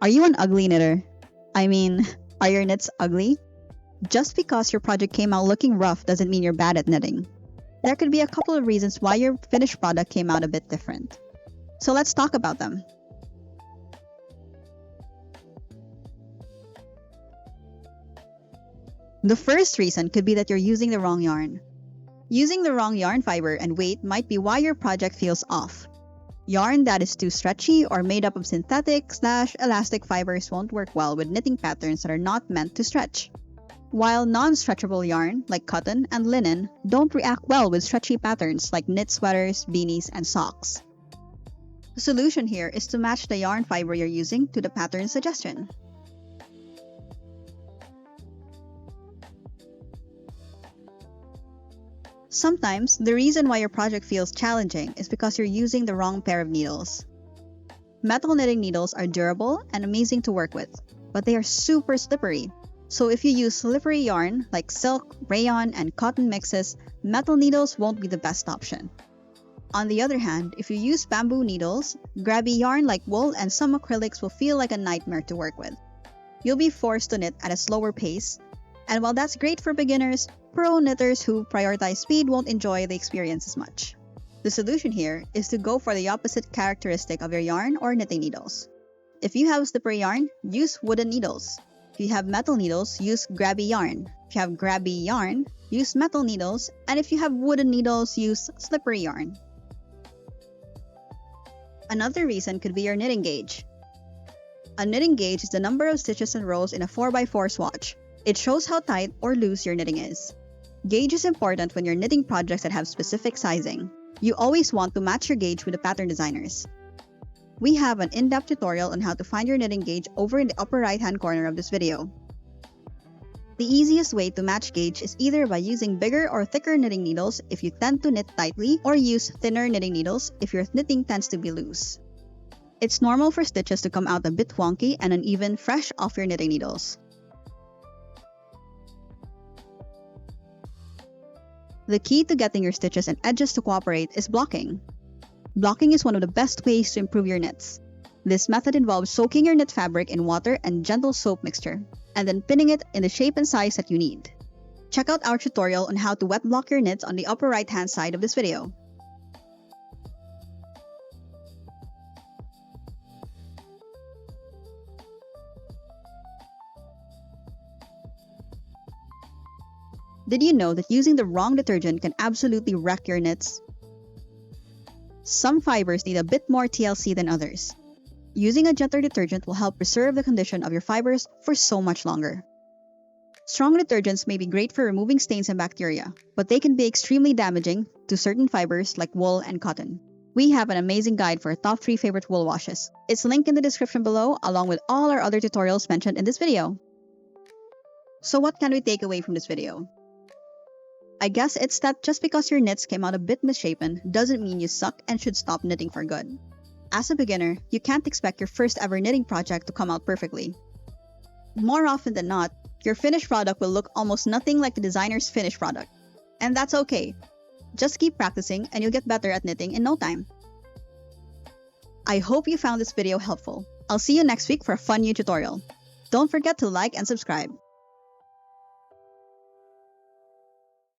Are you an ugly knitter? I mean, are your knits ugly? Just because your project came out looking rough doesn't mean you're bad at knitting. There could be a couple of reasons why your finished product came out a bit different. So let's talk about them. The first reason could be that you're using the wrong yarn. Using the wrong yarn fiber and weight might be why your project feels off. Yarn that is too stretchy or made up of synthetic/elastic fibers won't work well with knitting patterns that are not meant to stretch. While non-stretchable yarn, like cotton and linen, don't react well with stretchy patterns like knit sweaters, beanies, and socks. The solution here is to match the yarn fiber you're using to the pattern suggestion. Sometimes, the reason why your project feels challenging is because you're using the wrong pair of needles. Metal knitting needles are durable and amazing to work with, but they are super slippery. So if you use slippery yarn like silk, rayon, and cotton mixes, metal needles won't be the best option. On the other hand, if you use bamboo needles, grabby yarn like wool and some acrylics will feel like a nightmare to work with. You'll be forced to knit at a slower pace, and while that's great for beginners, pro knitters who prioritize speed won't enjoy the experience as much. The solution here is to go for the opposite characteristic of your yarn or knitting needles. If you have slippery yarn, use wooden needles. If you have metal needles, use grabby yarn. If you have grabby yarn, use metal needles. And if you have wooden needles, use slippery yarn. Another reason could be your knitting gauge. A knitting gauge is the number of stitches and rows in a 4x4 swatch. It shows how tight or loose your knitting is. Gauge is important when you're knitting projects that have specific sizing. You always want to match your gauge with the pattern designers. We have an in-depth tutorial on how to find your knitting gauge over in the upper right-hand corner of this video. The easiest way to match gauge is either by using bigger or thicker knitting needles if you tend to knit tightly, or use thinner knitting needles if your knitting tends to be loose. It's normal for stitches to come out a bit wonky and uneven fresh off your knitting needles. The key to getting your stitches and edges to cooperate is blocking. Blocking is one of the best ways to improve your knits. This method involves soaking your knit fabric in water and gentle soap mixture, and then pinning it in the shape and size that you need. Check out our tutorial on how to wet block your knits on the upper right hand side of this video. Did you know that using the wrong detergent can absolutely wreck your knits? Some fibers need a bit more TLC than others. Using a gentler detergent will help preserve the condition of your fibers for so much longer. Strong detergents may be great for removing stains and bacteria, but they can be extremely damaging to certain fibers like wool and cotton. We have an amazing guide for our top 3 favorite wool washes. It's linked in the description below, along with all our other tutorials mentioned in this video. So what can we take away from this video? I guess it's that just because your knits came out a bit misshapen doesn't mean you suck and should stop knitting for good. As a beginner, you can't expect your first ever knitting project to come out perfectly. More often than not, your finished product will look almost nothing like the designer's finished product. And that's okay. Just keep practicing and you'll get better at knitting in no time. I hope you found this video helpful. I'll see you next week for a fun new tutorial. Don't forget to like and subscribe.